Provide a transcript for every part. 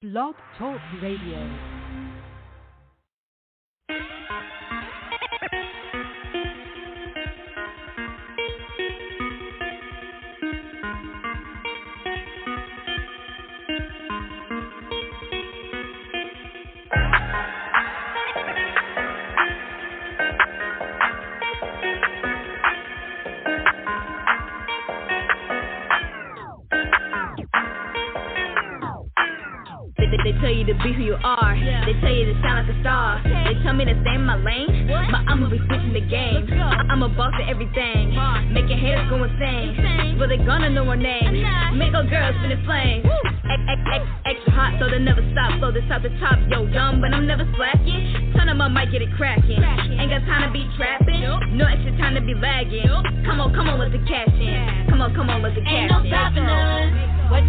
Blog Talk Radio. They tell you to be who you are. They tell you to sound like a star. They tell me to stay in my lane, but I'ma be switching the game. I'm a boss at everything, making haters go insane. But they gonna know our name. Make our girls spin in flames. Extra hot, so they never stop. Flow this out the top, yo, dumb, but I'm never slacking. Turn up my mic, get it cracking. Ain't got time to be trapping. No extra time to be lagging. Come on, let the cash in. Come on, let the cash in. Ain't no stopping us. What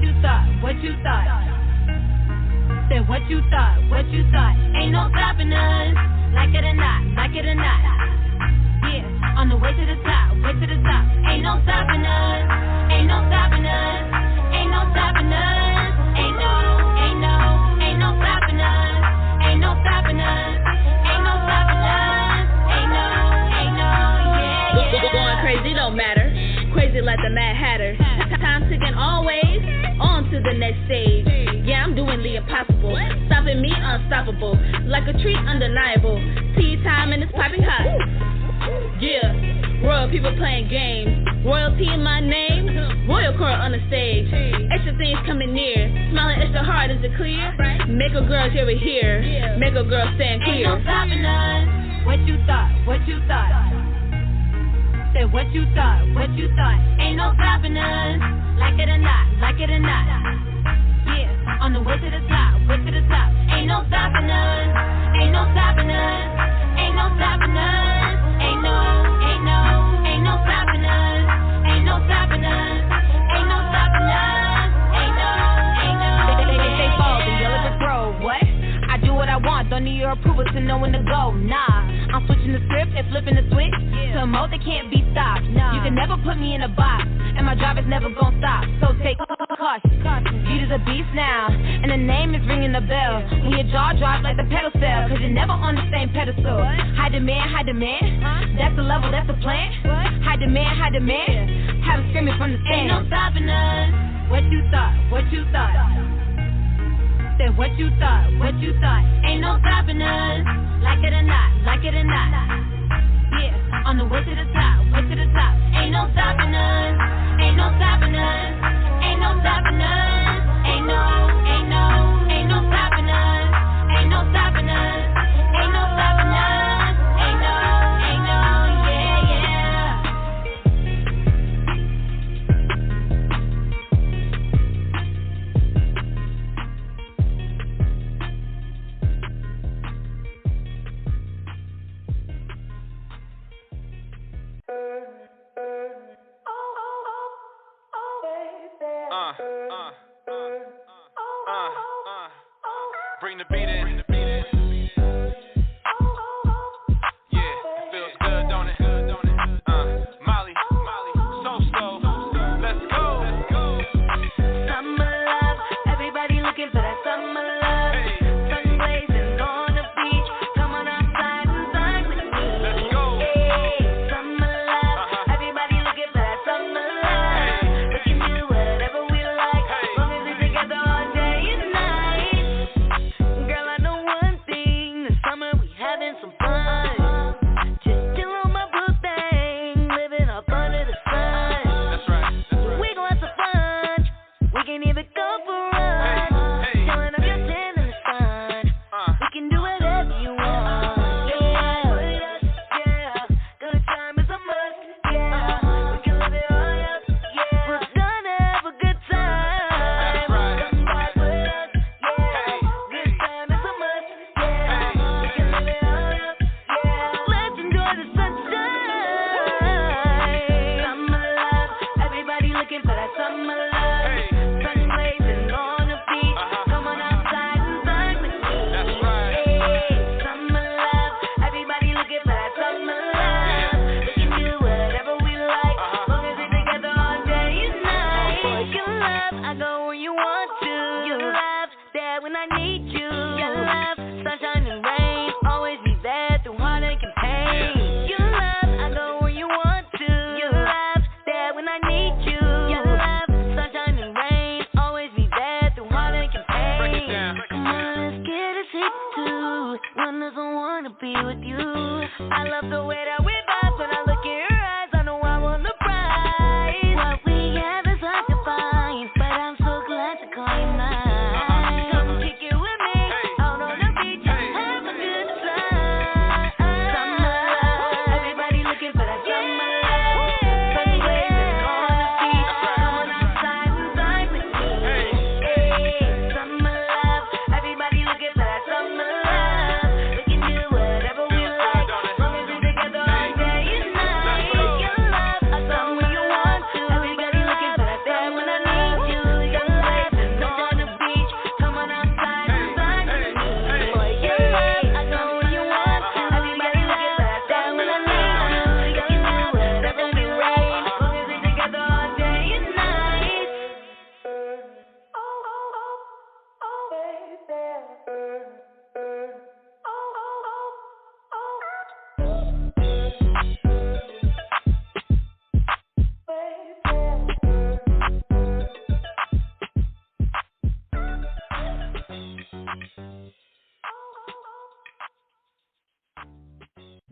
you thought? Said what you thought? Ain't no stopping us. Like it or not. Yeah, on the way to the top. Ain't no stopping us. Ain't no stopping us. Ain't no stopping us. Ain't no stopping us. Ain't no stopping us. Ain't no stopping us. Ain't no, yeah. Going crazy don't matter. Crazy like the Mad Hatter. Time ticking always. On to the next stage. Yeah, I'm doing the impossible. Stopping me unstoppable. Like a treat undeniable. Tea time and it's popping hot. Yeah, royal people playing games. Royalty in my name. Royal court on the stage. Extra things coming near. Smiling extra hard, is it clear? Make a girl hear it here. Make a girl stand clear. Ain't no stopping us. What you thought? Said what you thought? Ain't no stopping us. Like it or not. Yeah, on the way to the top. Ain't no stopping us. Ain't no stopping us. Ain't no stopping us. Ain't no stopping us. Ain't no stopping us. Ain't no stopping us. Ain't no. They fall, the yellow brick road. What? I do what I want. Don't need your approval to know when to go. Nah, I'm switching the script and flipping the switch to a mode that can't be stopped. You can never put me in a box, and my job is never gonna stop. So take caution. You the beast now, and the name is ringing the bell. When your jaw drops like the pedal fell, cause you're never on the same pedestal. High demand. That's the level, that's the plan. High demand. Have it screaming from the stand. Ain't no stopping us. What you thought? Said what you thought? Ain't no stopping us. Like it or not. Yeah, on the way to the top. Ain't no stopping us. Ain't no stopping us. Ain't no stopping us. Ain't no stopping us. Ain't no stopping us. Ain't no stopping us. Ain't no, yeah. Bring the beat in. Yeah, it feels good, don't it? Molly, SoSo, let's go. Summer love, everybody looking for that summer love. Sun blazing on the beach, come on outside and sign with me. Let's go. Hey, summer love, everybody looking for that summer love. We can do whatever we like, long as we're together all day and night. Girl, I know what be with you. I love the way that we vibe. When I look in your eyes, I know I want the prize. What we have is hard to find, but I'm so glad to call you mine. Come kick it with me, out on the beach, have a good time. Summer love, everybody looking for that summer love. Sunny blazing on the beach, come on outside and vibe with me. Hey, summer love, everybody looking for that summer love. We can do whatever we like, long as we're together all day and night. Your love, I come when you want to. Everybody looking for that time when I need you. Young blazing on the beach, come on outside and vibe with me. Boy, your love, I come when you want to. Everybody looking for that time when I need you. We can do whatever we like, long as we're together all day and night.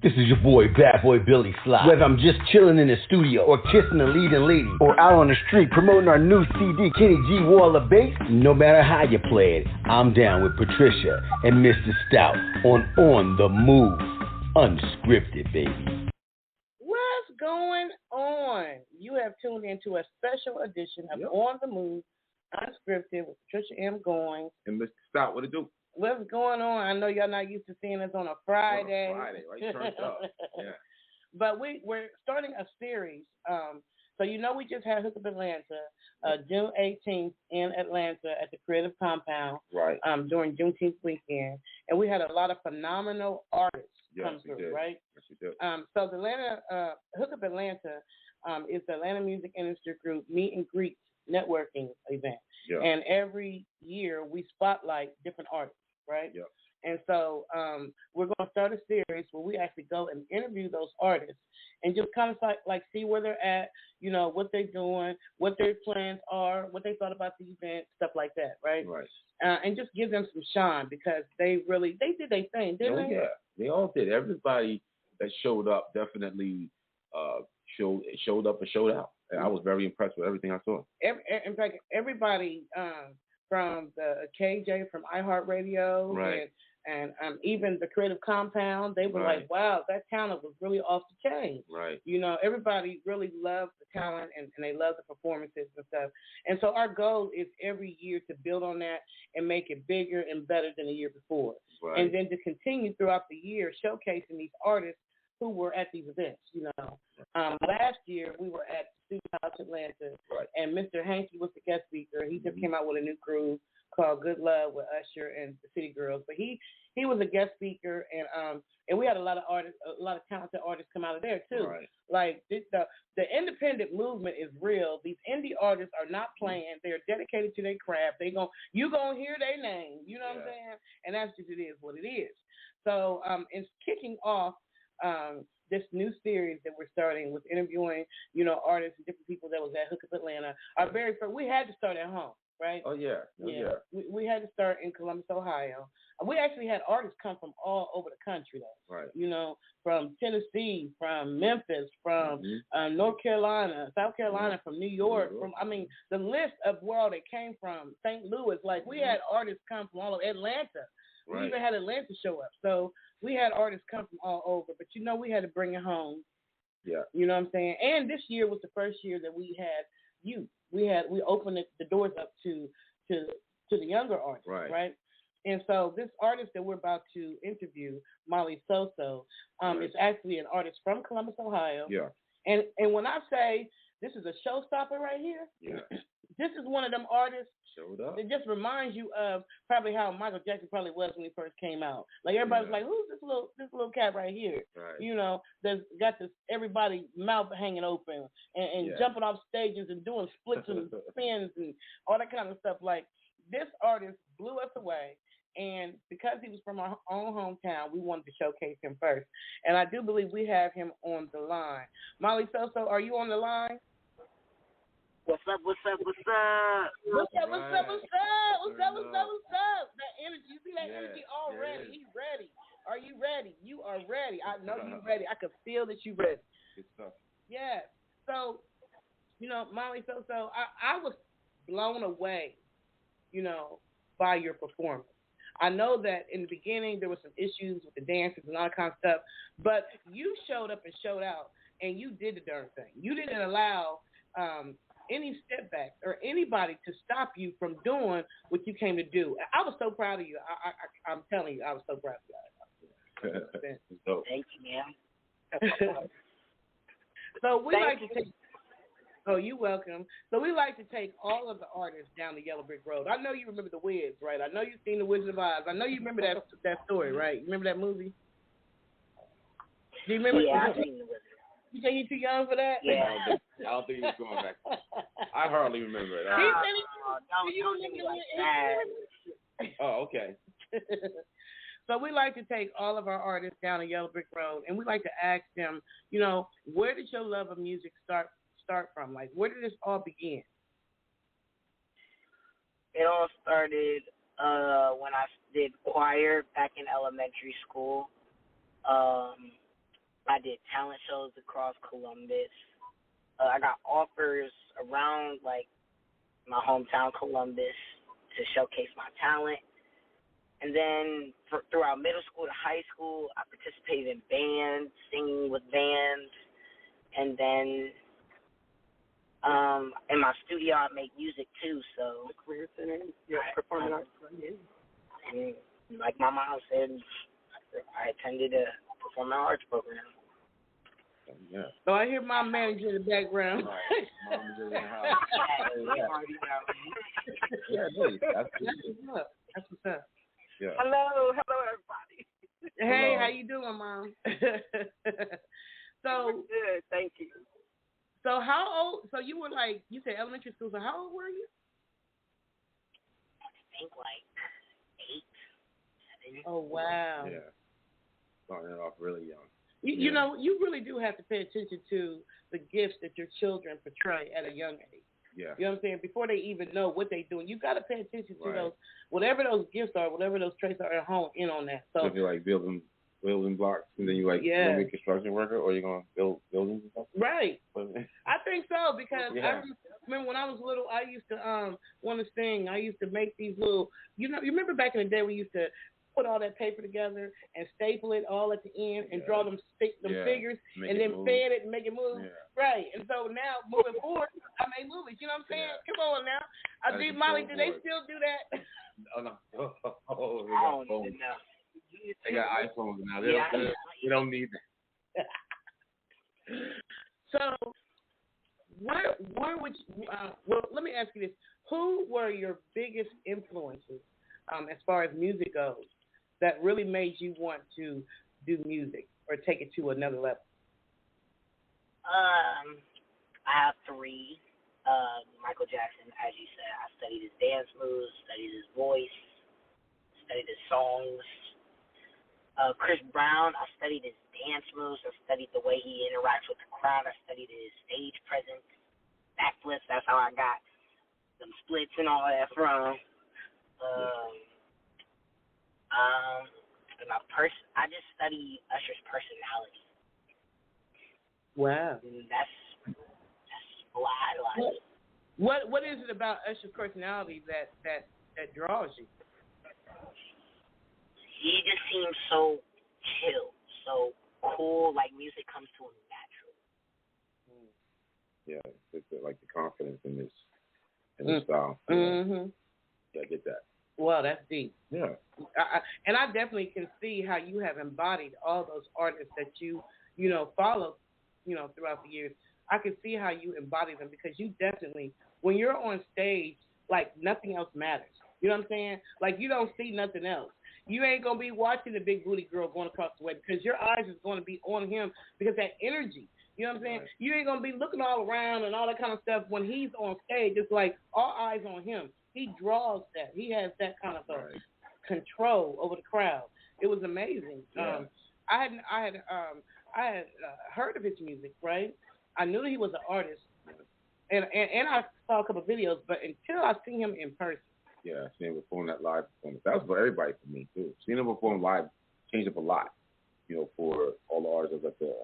This is your boy, Bad Boy Billy Sly. Whether I'm just chilling in the studio or kissing a leading lady or out on the street promoting our new CD, Kenny G Wall of Bass, no matter how you play it, I'm down with Patricia and Mr. Stout on the Move. Unscripted, baby. What's going on? You have tuned into a special edition of On the Move, Unscripted with Patricia M. Going. And Mr. Stout, what it do? What's going on? I know y'all not used to seeing us on a Friday. On a Friday, right? Turned up. Yeah. But we're starting a series. So you know we just had Hook Up Atlanta, June 18th in Atlanta at the Creative Compound. Right. During Juneteenth weekend, and we had a lot of phenomenal artists come through. Did. Right. Yes, we did. So the Hook Up Atlanta is the Atlanta Music Industry Group meet and greet networking event. Yeah. And every year we spotlight different artists. Right? Yep. And so we're going to start a series where we actually go and interview those artists and just kind of like see where they're at, you know, what they're doing, what their plans are, what they thought about the event, stuff like that, right? Right. And just give them some shine because they did their thing, didn't they? Yeah, they all did. Everybody that showed up definitely showed up and showed out. And I was very impressed with everything I saw. In fact, everybody from the KJ from iHeartRadio, right, and even the Creative Compound, they were like, wow, that talent was really off the chain. Right. You know, everybody really loved the talent and they loved the performances and stuff. And so our goal is every year to build on that and make it bigger and better than the year before. Right. And then to continue throughout the year showcasing these artists who were at these events, you know. Last year we were at Student House Atlanta, and Mr. Hankey was the guest speaker. He just came out with a new groove called Good Love with Usher and the City Girls. But he was a guest speaker, and we had a lot of artists, a lot of talented artists come out of there too. Right. Like the independent movement is real. These indie artists are not playing. They're dedicated to their craft. You gonna hear their name. You know what I'm saying? And that's just what it is. So it's kicking off this new series that we're starting with interviewing, you know, artists and different people that was at Hook Up Atlanta. Our very first, we had to start at home, right? Oh, yeah. We had to start in Columbus, Ohio. We actually had artists come from all over the country, though. Right. You know, from Tennessee, from Memphis, from North Carolina, South Carolina, from New York, the list of where all they came from, St. Louis. Like, we had artists come from all over Atlanta. Right. We even had Atlanta show up. So we had artists come from all over. But, you know, we had to bring it home. Yeah. You know what I'm saying? And this year was the first year that we had youth. We opened the doors up to the younger artists, right? And so this artist that we're about to interview, Molly SoSo, is actually an artist from Columbus, Ohio. Yeah. And when I say this is a showstopper right here, this is one of them artists that just reminds you of probably how Michael Jackson probably was when he first came out. Like everybody's like, who's this little cat right here? Right. You know, that's got this everybody mouth hanging open and jumping off stages and doing splits and spins and all that kind of stuff. Like this artist blew us away. And because he was from our own hometown, we wanted to showcase him first. And I do believe we have him on the line. Molly SoSo, are you on the line? What's up? What's up? That energy, you see that energy already. He's ready. Are you ready? You are ready. I know you're ready. I can feel that you're ready. Good stuff. Yeah. So, Molly, SoSo, I was blown away, by your performance. I know that in the beginning there were some issues with the dances and all that kind of stuff, but you showed up and showed out, and you did the darn thing. You didn't allow any setbacks or anybody to stop you from doing what you came to do. I was so proud of you. I'm telling you, I was so proud of you. Thank you, ma'am. So we like to take. Oh, you're welcome. So we like to take all of the artists down the Yellow Brick Road. I know you remember the Wiz, right? I know you've seen the Wizard of Oz. I know you remember that story, right? You remember that movie? Do you remember? Yeah, I've seen the Wizard. You say you're too young for that? Yeah. I don't think he's going back. I hardly remember it. He said you remember it. Oh, okay. So we like to take all of our artists down the Yellow Brick Road, and we like to ask them, where did your love of music start from? Like, where did this all begin? It all started when I did choir back in elementary school. I did talent shows across Columbus. I got offers around, like, my hometown, Columbus, to showcase my talent. And then throughout middle school to high school, I participated in bands, singing with bands. And then in my studio, I make music, too. So, Career Center, performing arts. And like my mom said, I attended a performing arts program. Yeah. So I hear my manager in the background. Right. Mom is in the house. That's what's up. Yeah. Hello, everybody. Hey, how you doing, Mom? So good, thank you. So how old? So you were like, you said elementary school. So how old were you? I think like 8, 7. Oh wow. Yeah. Starting off really young. You know, you really do have to pay attention to the gifts that your children portray at a young age. Yeah. You know what I'm saying? Before they even know what they're doing, you got to pay attention to Right. those, whatever those gifts are, whatever those traits are at home, in on that. So if you're like building blocks, and then you like you're gonna be a construction worker, or you're gonna build buildings and stuff. Right. I think so, because I remember when I was little, I used to want to sing. I used to make these little, you remember back in the day we used to put all that paper together and staple it all at the end and draw them figures and then fan it and make it move. Yeah. Right. And so now, moving forward, I make movies. You know what I'm saying? Yeah. Come on now. I did Molly. Do they still do that? Oh, no. I don't even know. They got iPhones now. They don't need that. So, where would you, well, let me ask you this. Who were your biggest influences as far as music goes that really made you want to do music or take it to another level? I have 3. Michael Jackson, as you said, I studied his dance moves, studied his voice, studied his songs. Chris Brown, I studied his dance moves. I studied the way he interacts with the crowd. I studied his stage presence, backflips. That's how I got them splits and all that from. I just study Usher's personality. Wow. And that's what I like. What is it about Usher's personality that draws you? He just seems so chill, so cool. Like music comes to him naturally. Yeah, it's like the confidence in his style. Mm-hmm. Yeah, I get that. Wow, that's deep. Yeah. And I definitely can see how you have embodied all those artists that you follow, throughout the years. I can see how you embody them, because you definitely, when you're on stage, like nothing else matters. You know what I'm saying? Like you don't see nothing else. You ain't going to be watching the big booty girl going across the way, because your eyes is going to be on him, because that energy. You know what I'm saying? Right. You ain't going to be looking all around and all that kind of stuff. When he's on stage, it's like all eyes on him. He draws that. He has that kind of control over the crowd. It was amazing. Yeah. I had heard of his music, right? I knew that he was an artist, and I saw a couple of videos, but until I seen him in person. Yeah, I seen him perform that live performance. That was for everybody, for me too. Seeing him perform live changed up a lot. for all the artists at the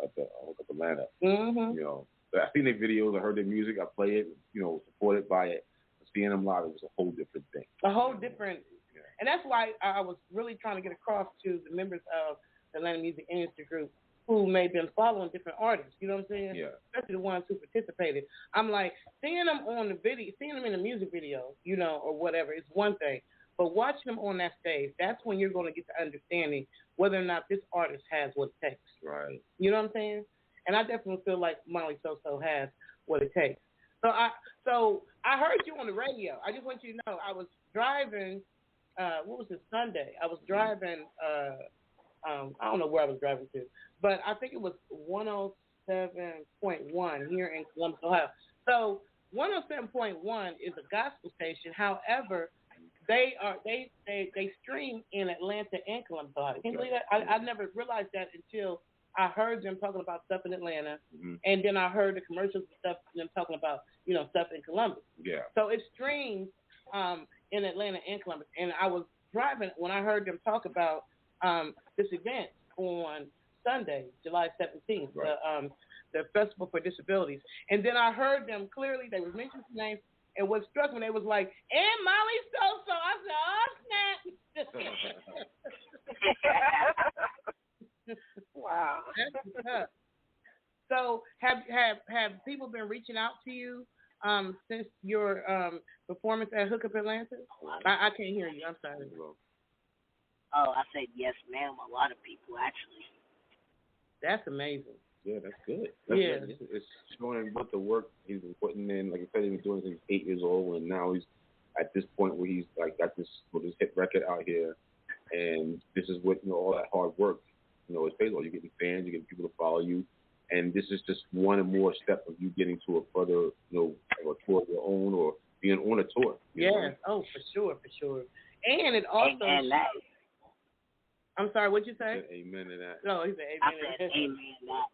Atlanta. Mm-hmm. I've seen their videos, I heard their music, I play it, supported by it. Seeing them live, it was a whole different thing. A whole different, and that's why I was really trying to get across to the members of the Atlanta Music Industry Group who may have been following different artists. You know what I'm saying? Yeah. Especially the ones who participated. I'm like, seeing them on the video, seeing them in the music video, or whatever, is one thing. But watching them on that stage, that's when you're going to get the understanding whether or not this artist has what it takes. Right. You know what I'm saying? And I definitely feel like Molly SoSo has what it takes. So I heard you on the radio. I just want you to know I was driving. What was it, Sunday? I was driving. I don't know where I was driving to, but I think it was 107.1 here in Columbus, Ohio. So 107.1 is a gospel station. However, they stream in Atlanta and Columbus, Ohio. Can you believe that? I never realized that until I heard them talking about stuff in Atlanta, and then I heard the commercials and stuff, them talking about, stuff in Columbus. Yeah. So it streams in Atlanta and Columbus. And I was driving when I heard them talk about this event on Sunday, July 17th, right. The Festival for Disabilities. And then I heard them clearly, they was mentioning names, and what struck me, they was like, and Molly SoSo. I said, oh, snap. Wow. So have people been reaching out to you since your performance at Hookup Atlanta? I can't hear you. I'm sorry. Oh, I said yes, ma'am. A lot of people, actually. That's amazing. Yeah, that's good. It's showing what the work he's been putting in. Like I said, he's been doing it since he's 8 years old, and now he's at this point where he's like got this hit record out here, and this is what all that hard work. It's based on. You're getting fans, you're getting people to follow you, and this is just one more step of you getting to a further, a tour of your own or being on a tour. Yeah. Oh, for sure. And it also. And that. I'm sorry. What'd you say? Amen to that. No, he said amen. I said amen to that.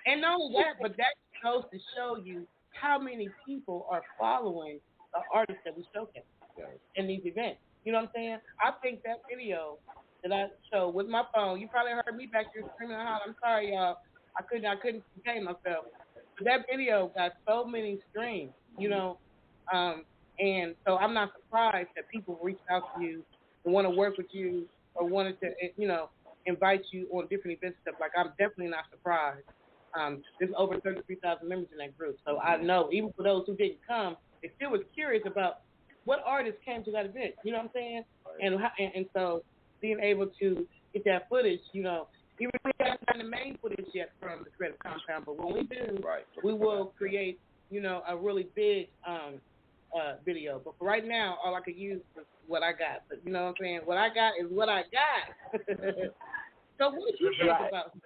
And not only that, but that goes to show you how many people are following the artists that we showcase in these events. You know what I'm saying? I think that video that I showed with my phone, you probably heard me back there screaming and hollering. I'm sorry, y'all. I couldn't contain myself. But that video got so many streams, and so I'm not surprised that people reach out to you and want to work with you or wanted to, invite you on different events and stuff. Like, I'm definitely not surprised. There's over 33,000 members in that group. So I know, even for those who didn't come, they still was curious about what artists came to that event. You know what I'm saying? Right. And so being able to get that footage, even if we haven't gotten the main footage yet from the Creative Compound, but when we do, we will create, a really big video. But for right now, all I could use was what I got. But you know what I'm saying? What I got is what I got. So what did you think about?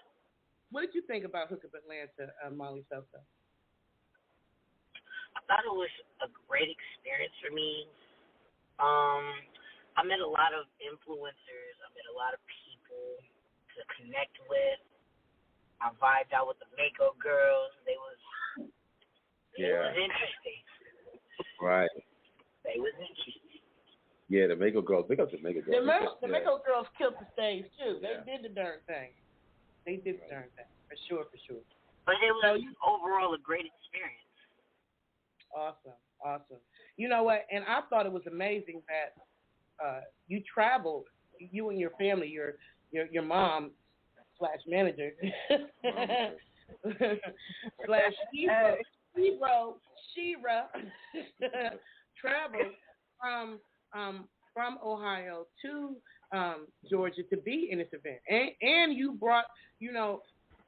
What did you think about Hookup Atlanta, Molly SoSo? I thought it was a great experience for me. I met a lot of influencers. I met a lot of people to connect with. I vibed out with the Mako girls. It was interesting. Right. They was interesting. Yeah, the Mako girls. Big up the Mako girls. The Mako girls killed the stage too. They did the darn thing. They did the darn thing. For sure. But it was overall a great experience. Awesome. You know what? And I thought it was amazing that you traveled, you and your family, your mom / manager / Shira traveled from Ohio to Georgia to be in this event, and you brought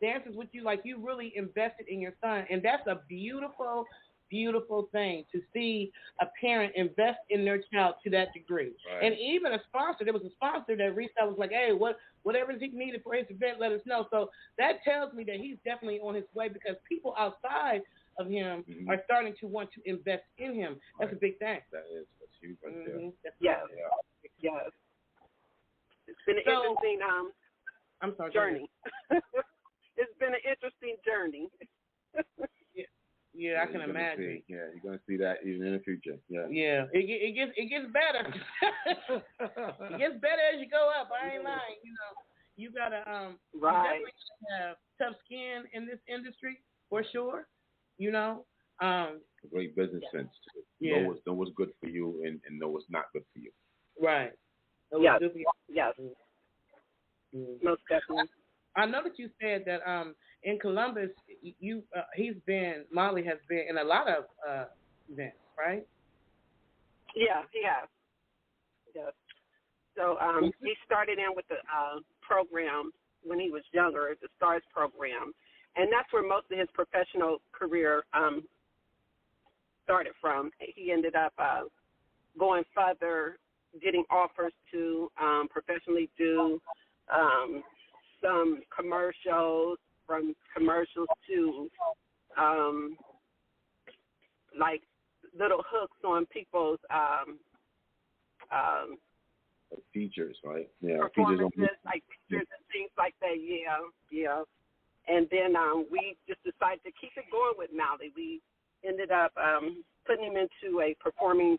dancers with you. Like, you really invested in your son, and that's a beautiful thing to see a parent invest in their child to that degree. Right. And even a sponsor, there was a sponsor that reached out, was like, hey, whatever he needed for his event, let us know. So that tells me that he's definitely on his way, because people outside of him are starting to want to invest in him. That's a big thing. That's huge right there. Yes. It's been an interesting journey. It's been an interesting journey. Yeah, I can imagine. You're going to see that even in the future. Yeah. It gets better. It gets better as you go up. I ain't lying. You gotta you right. definitely have tough skin in this industry for sure. You know, great business sense. Yeah. Know what's good for you and know what's not good for you. Right. Yes. Yes. Most definitely. I know that you said that in Columbus, Molly has been in a lot of events, right? Yeah, he has. Yes. So he started in with the program when he was younger, the STARS program, and that's where most of his professional career started from. He ended up going further, getting offers to professionally do some commercials, from commercials to like little hooks on people's features, right? Yeah, performances, like pictures and things like that. Yeah. And then we just decided to keep it going with Mally. We ended up putting him into a performing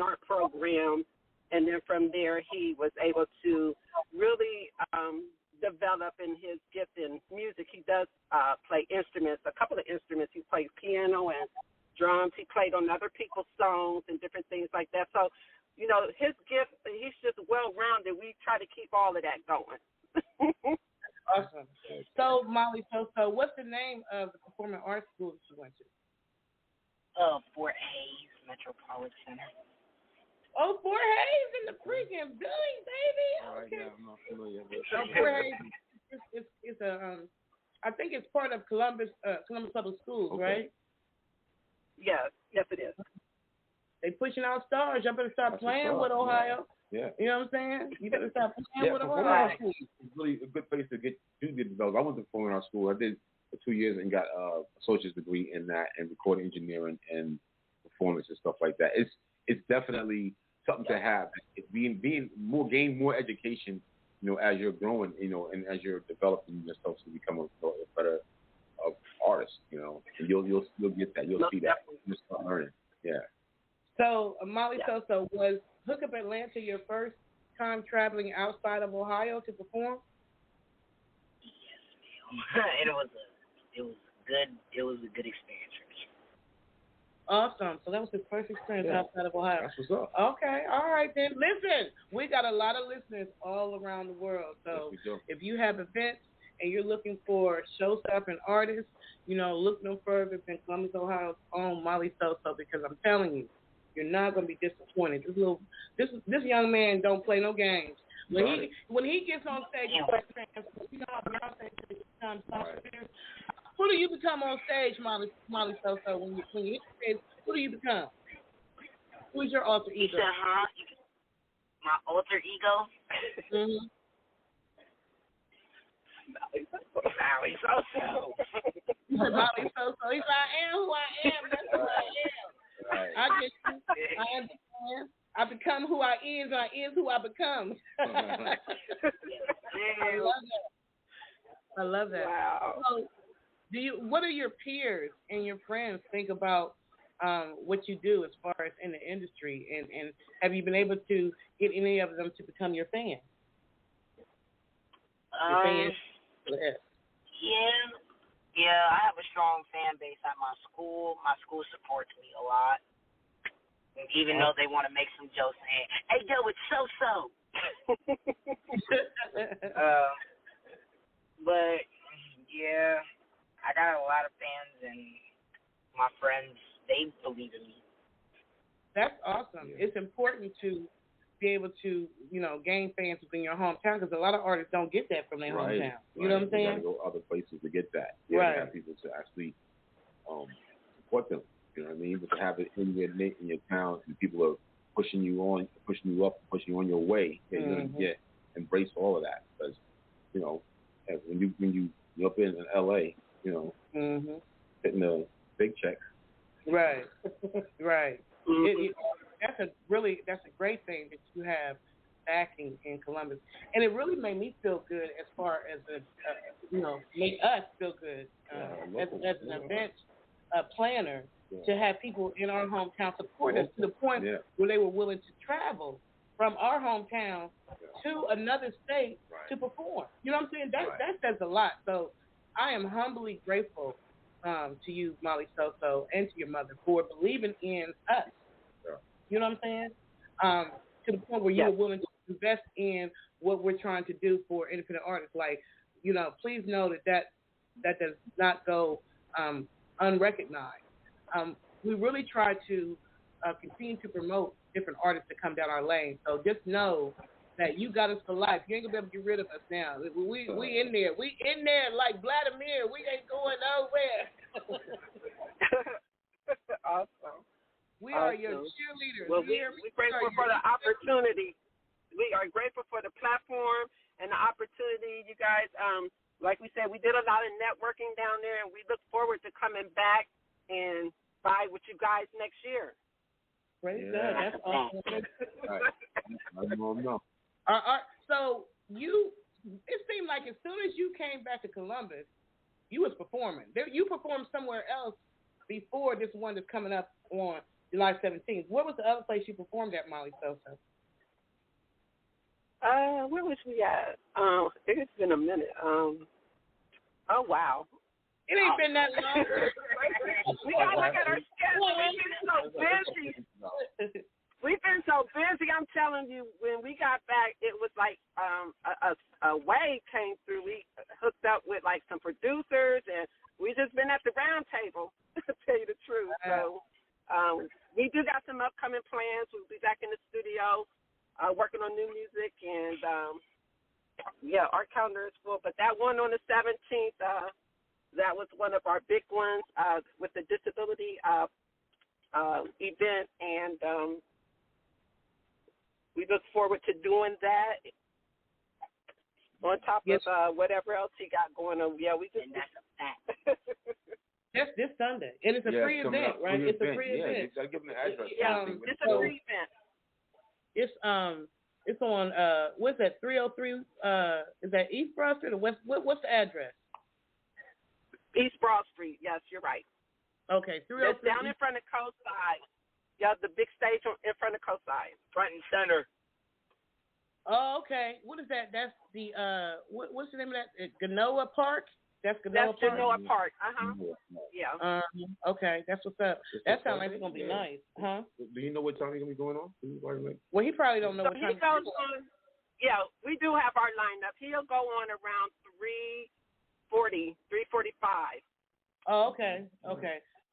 art program, and then from there he was able to really develop in his gift in music. He does play instruments, a couple of instruments. He plays piano and drums. He played on other people's songs and different things like that. So, you know, his gift, he's just well-rounded. We try to keep all of that going. Awesome. So, Molly, SoSo, what's the name of the performing arts school that you went to? Fort Hayes Metropolitan Center. Oh, Fort Hayes in the freaking building, baby. Okay. Yeah, I'm not familiar with Fort Hayes is a, I think it's part of Columbus Public Schools, okay. right? Yes, it is. They pushing out stars. Y'all better start playing with Ohio. Yeah. You know what I'm saying? You better start playing with performing Ohio. arts school is really a good place to get developed. I went to performing arts school. I did for 2 years and got a associate's degree in that and recording engineering and performance and stuff like that. It's definitely something to have. It's gain more education, you know, as you're growing, you know, and as you're developing yourself to become a better artist, you know. And you'll get that. You'll see that. You'll start learning. Yeah. So, Molly SoSo, was Hookup Atlanta your first time traveling outside of Ohio to perform? Yes, ma'am. It was a good experience for me. Awesome. So that was his first experience outside of Ohio. That's what's up. Okay. All right, then. Listen, we got a lot of listeners all around the world. So if you have events and you're looking for show-stopping artists, you know, look no further than Columbus, Ohio's own Molly SoSo, because I'm telling you, you're not going to be disappointed. This young man don't play no games. When he gets on stage, you know how Beyonce becomes songwriter. Who do you become on stage, Molly SoSo? When you hit the stage, who do you become? Who's your alter ego? My alter ego? Mm-hmm. Molly SoSo. Molly SoSo. He's like, I am who I am. That's who I am. Right. I get you. I understand. I become who I is, and I is who I become. I love that. Wow. So, what do your peers and your friends think about what you do as far as in the industry, and have you been able to get any of them to become your fans? Yeah, I have a strong fan base at my school. My school supports me a lot. Even though they want to make some jokes saying, hey, yo, it's SoSo. But, yeah, I got a lot of fans, and my friends, they believe in me. That's awesome. Yeah. It's important to be able to, you know, gain fans within your hometown, because a lot of artists don't get that from their hometown. You know what I'm saying? You got to go other places to get that. You have to have people to actually support them. You know what I mean? But to have it in your town, and people are pushing you on, pushing you up, pushing you on your way, you're going to embrace all of that. Because, you know, when you're up in LA, you know, hitting the big checks. Right. Right. That's a great thing that you have backing in Columbus, and it really made me feel good as far as make us feel good as an event planner to have people in our hometown support us to the point where they were willing to travel from our hometown to another state to perform. You know what I'm saying? That says a lot. So I am humbly grateful to you, Molly SoSo, and to your mother for believing in us. You know what I'm saying? To the point where you were willing to invest in what we're trying to do for independent artists. Like, you know, please know that does not go unrecognized. We really try to continue to promote different artists that come down our lane. So just know that you got us for life. You ain't gonna be able to get rid of us now. We in there. We in there like Vladimir. We ain't going nowhere. Awesome. We are your cheerleaders. Well, we're grateful for the opportunity. We are grateful for the platform and the opportunity, you guys. Like we said, we did a lot of networking down there, and we look forward to coming back and buy with you guys next year. Great, that's awesome. I don't know. So it seemed like as soon as you came back to Columbus, you was performing. You performed somewhere else before this one that's coming up on July 17th. Where was the other place you performed at, Molly SoSo? Where was we at? It's been a minute. Oh, wow. It ain't been that long. We got to look at our schedule. We've been so busy. I'm telling you, when we got back, it was like a wave came through. We hooked up with like some producers, and we just been at the round table, to tell you the truth. So we do got some upcoming plans. We'll be back in the studio working on new music, and our calendar is full. But that one on the 17th, that was one of our big ones with the disability event, and we look forward to doing that. On top of whatever else he got going on, we just. And that's a fact. That's this Sunday, and it's a free event, right? It's a free event. Yeah, give them the address. It's a free event. It's on what's that? 303. Is that East Broad Street or West? What's the address? East Broad Street. Yes, you're right. Okay, 303. It's down in front of Coastside. Yeah, the big stage in front of Coastside, front and center. Oh, okay. What is that? That's the what's the name of that? Genoa Park. That's Genoa Park. Genoa Park. Yeah. Okay, that's what's up. That sounds like it's gonna be nice, huh? Do you know what time he's gonna be going on? Well, he probably don't know what time. He goes on. Yeah, we do have our lineup. He'll go on around 3:45. Oh, okay.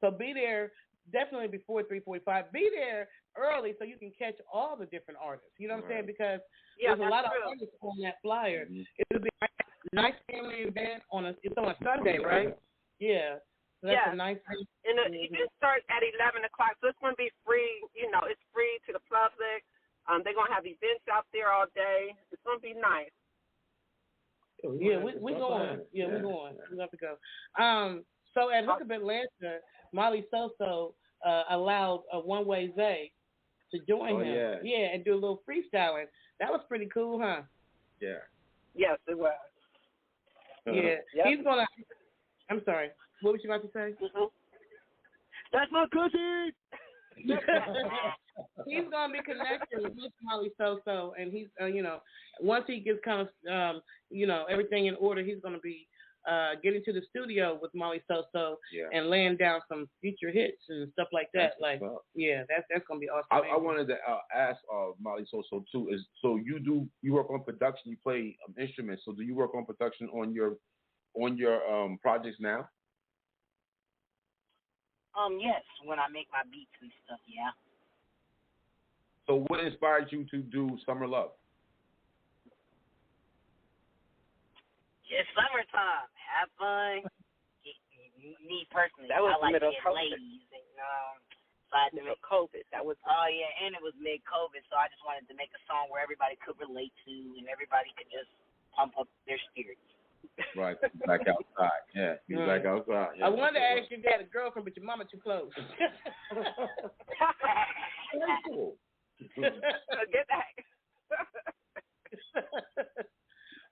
So be there definitely before 3:45. Be there early so you can catch all the different artists. You know what I'm saying? Because there's a lot of artists on that flyer. It'll be a nice family event it's on a Sunday, right? Yeah. So that's a nice thing. And the event starts at 11 o'clock, so it's going to be free. You know, it's free to the public. They're going to have events out there all day. It's going to be nice. Yeah, we're going. Yeah, we're going. We have to go. So at Look Up Atlanta, Molly SoSo allowed a One-Way Zay to join him. Yeah, and do a little freestyling. That was pretty cool, huh? Yeah. Yes, it was. Yeah. He's going to... I'm sorry. What was you about to say? Mm-hmm. That's my cousin! He's going to be connected with Molly SoSo, and he's, once he gets kind of, everything in order, he's going to be getting to the studio with Molly SoSo and laying down some future hits and stuff like that. That's going to be awesome. I wanted to ask Molly SoSo too. You work on production, you play instruments. So do you work on production on your projects now? Yes, when I make my beats and stuff, yeah. So what inspired you to do Summer Love? It's summertime. Have fun. Me personally, that was I like to get COVID. ladies. So I had to make COVID. That was. Oh yeah, and it was mid-COVID, so I just wanted to make a song where everybody could relate to and everybody could just pump up their spirits. Right, back outside. Yeah, he's back outside. Yeah, I wanted to ask you if you had a girlfriend, but your mama too close. Very cool. Get back.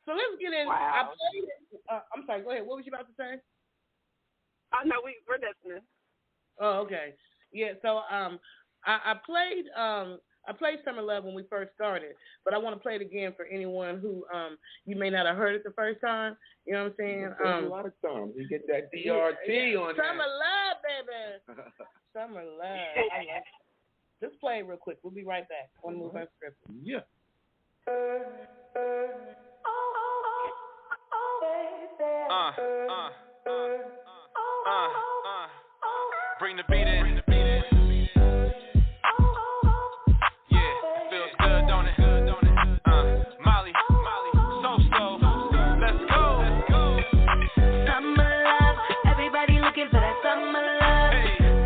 So let's get in. Wow. I'm sorry. Go ahead. What was you about to say? No, we're listening. Oh, okay. Yeah. So I played I played Summer Love when we first started, but I want to play it again for anyone who you may not have heard it the first time. You know what I'm saying? A lot of times you get that DRT on Summer Love, baby. Summer Love. Just play it real quick. We'll be right back. One move unscripted. Yeah. Bring the beat in. Yeah, it feels good, don't it? Molly, SoSo, let's go. Summer love, everybody looking for that summer love.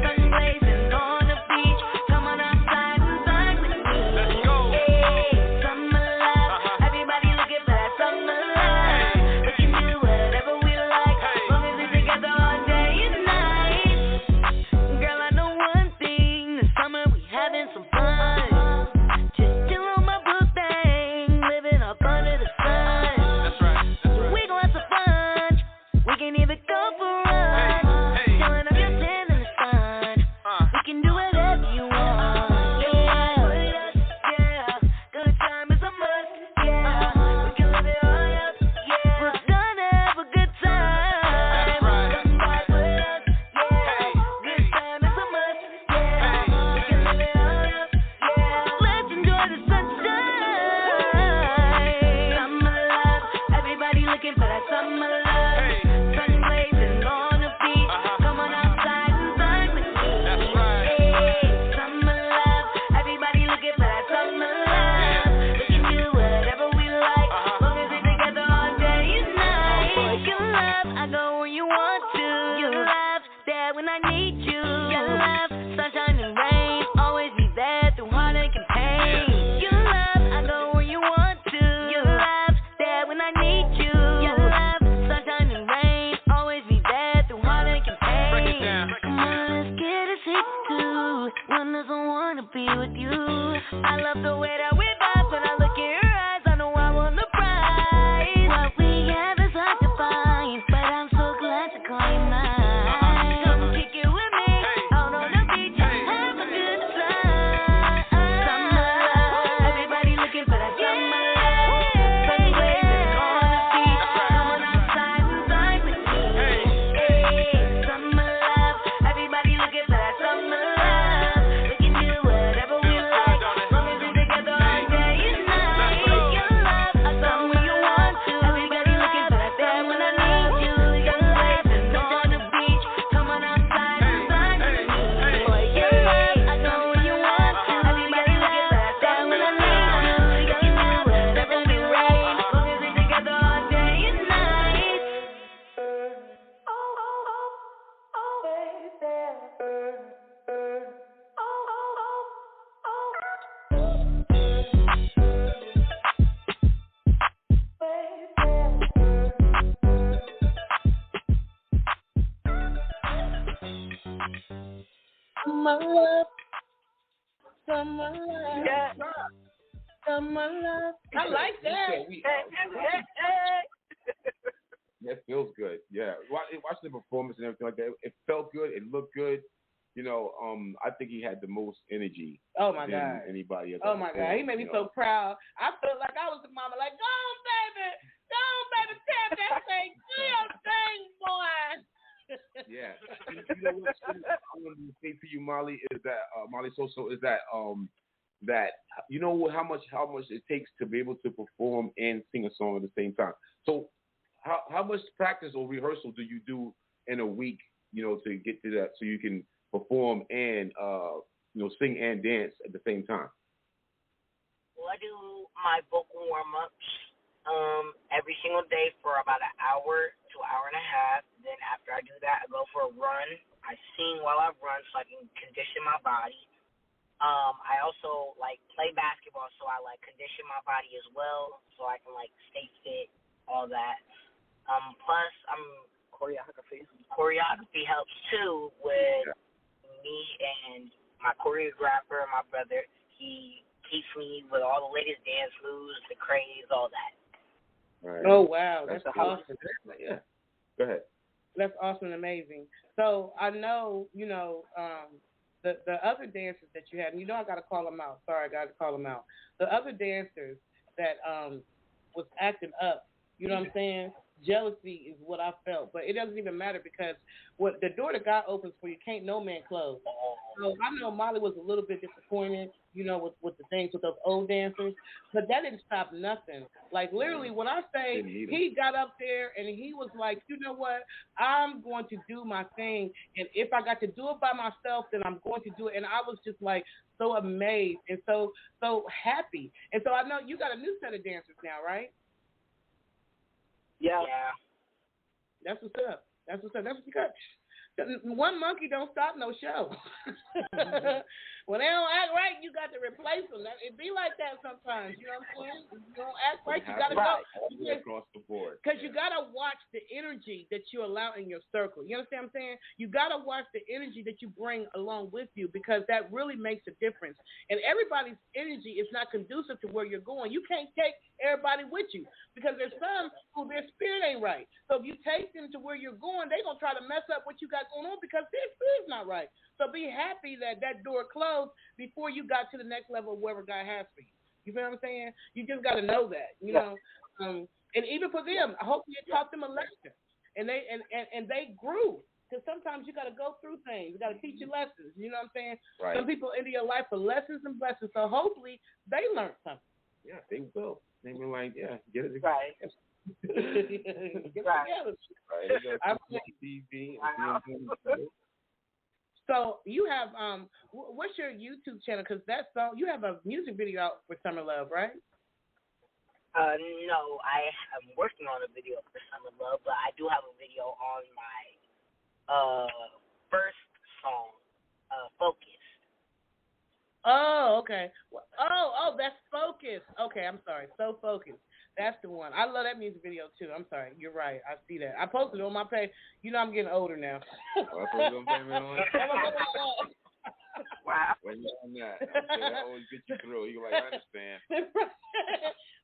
Sun blazing on the beach, come on outside and vibe with me. Let's go. Hey, summer love, everybody looking for that summer love. We can do whatever we like, as long as we're together all day and night. Girl, I know one thing, this summer we having some fun. Just chill on my blue thing, living up under the sun. That's right. We gon' have some fun. We can even go for a run. Chillin' up your tan in the sun. We can do whatever you want. Yeah. Good time is a must. Yeah. We can live it all up. Yeah. We're gonna have a good time. Come back with us. Yeah. Good time is a must. Yeah. We can live it all up. Yeah. Let's enjoy the sunshine. Summer love. Everybody looking for that summer love. Sun blazing on the beach. Come on outside and vibe with me. That's right. Hey, summer love. Everybody looking for that summer love. We can do whatever we like, as long as we're together all day and night. Boy, your love, I go where you want to. Your love, there when I need you. Your love, sunshine and rain, always be there through heartache and pain. Your love, I go where you want to. Your love, there when I need you. Your love, sunshine and rain, always be there through heartache and pain. Break it down. Come on, let's get it hit too. One doesn't wanna be with you. I love the way that we vibe. When I look in your eyes, I know I want the prize. What we have is hard to find, but I'm so glad to call you mine. Come kick it with me, out on the beach, have a good time. Summer love, everybody looking for that summer love. Sun blazing on the beach, come on outside and vibe with me. Hey, summer love, everybody looking for that summer love. We can do whatever we like, as long as we're together all day and night. Your love, I go where you want to. Everybody looking for that there when I need you. Sun blazing on the beach, come on outside and vibe with me. Boy, your love, I go where you want to. Everybody looking for that there when I need you. We can do whatever we like, as long as we're together all day and night. Summer love. Summer love. Summer love. I like that. That feels good. Yeah. Watching the performance and everything like that, it felt good. It looked good. You know, I think he had the most energy. Oh my than God. Anybody else. Oh my God. He made me so proud. I felt like I was the mama, like, go on, baby. Go on, baby. Tap that thing. Do your thing, boy. Yeah. You know what I wanted to say to you, Molly, is that Molly SoSo is that that you know how much it takes to be able to perform and sing a song at the same time. So how much practice or rehearsal do you do in a week, you know, to get to that so you can perform and you know, sing and dance at the same time? Well, I do my vocal warm-ups every single day for about an hour to an hour and a half. Then after I do that, I go for a run. I sing while I run so I can condition my body. I also like play basketball, so I like condition my body as well, so I can like stay fit, all that. Plus, choreography helps too with me and my choreographer, my brother. He keeps me with all the latest dance moves, the craze, all that. Right. Oh wow, that's awesome. Yeah. Go ahead. That's awesome and amazing. So I know, the other dancers that you had, and I got to call them out. Sorry, I got to call them out. The other dancers that was acting up, you know what I'm saying? Jealousy is what I felt, but it doesn't even matter because what the door that God opens for you can't no man close. So I know Molly was a little bit disappointed, with the things with those old dancers, but that didn't stop nothing. Like literally, when I say he got up there and he was like, you know what, I'm going to do my thing, and if I got to do it by myself, then I'm going to do it. And I was just like so amazed and so happy. And so I know you got a new set of dancers now, right? Yeah. That's what's up. That's what you got. One monkey don't stop no show. When they don't act right, you got to replace them. It be like that sometimes. You know what I'm saying? If you don't act right, you got to go. Across the board. Because you got to watch the energy that you allow in your circle. You understand what I'm saying? You got to watch the energy that you bring along with you because that really makes a difference. And everybody's energy is not conducive to where you're going. You can't take everybody with you because there's some who their spirit ain't right. So if you take them to where you're going, they're going to try to mess up what you got going on because their spirit's not right. So be happy that door closed before you got to the next level of wherever God has for you. You feel what I'm saying? You just got to know that, know. And even for them, I hope you taught them a lesson, and they grew. Because sometimes you got to go through things. You got to teach you lessons. You know what I'm saying? Right. Some people into your life for lessons and blessings. So hopefully they learned something. Yeah, they will. They were like, get it right. Get right. Together. Right. TV. So you have what's your YouTube channel? Because that song, you have a music video out for Summer Love, right? No, I am working on a video for Summer Love, but I do have a video on my first song, Focus. Oh, okay. Oh, that's Focus. Okay, I'm sorry. So Focus. That's the one. I love that music video too. I'm sorry. You're right. I see that. I posted it on my page. I'm getting older now. That's what you're going to pay me on? Wow. When you're on that, that always get you through. You're like, I understand.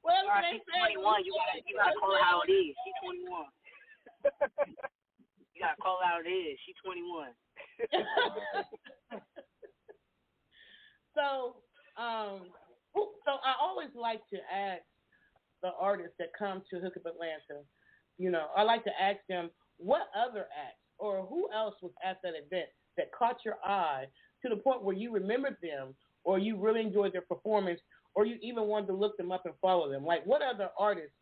Well, she's 21. You gotta call her how it is. She's 21. You gotta call her how it is. She's 21. So I always like to ask the artists that come to Hookup Atlanta, I like to ask them what other acts or who else was at that event that caught your eye to the point where you remembered them or you really enjoyed their performance or you even wanted to look them up and follow them. Like what other artists